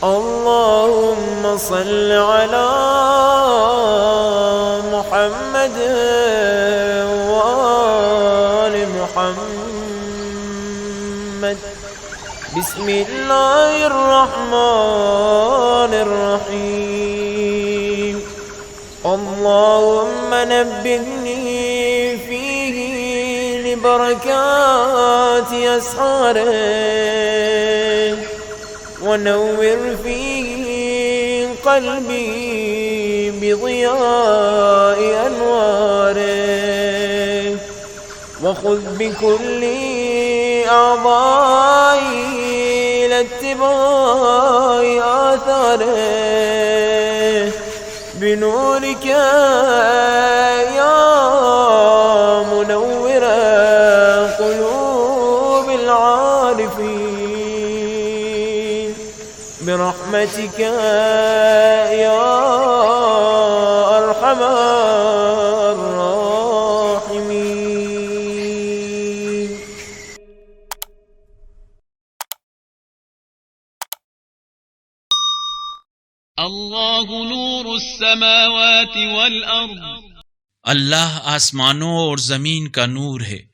اللهم صل على محمد وآل محمد. بسم الله الرحمن الرحيم. اللهم نبهني فيه لبركات أسحاره، ونور فيه قلبي بضياء أنواره، وخذ بكل أعضائي إلى اتباع آثاره بنورك يا منور قلوب العارفين، برحمتك يا أرحم الراحمين. الله نور السماوات والأرض، अल्लाह आसमानों और ज़मीन का नूर है।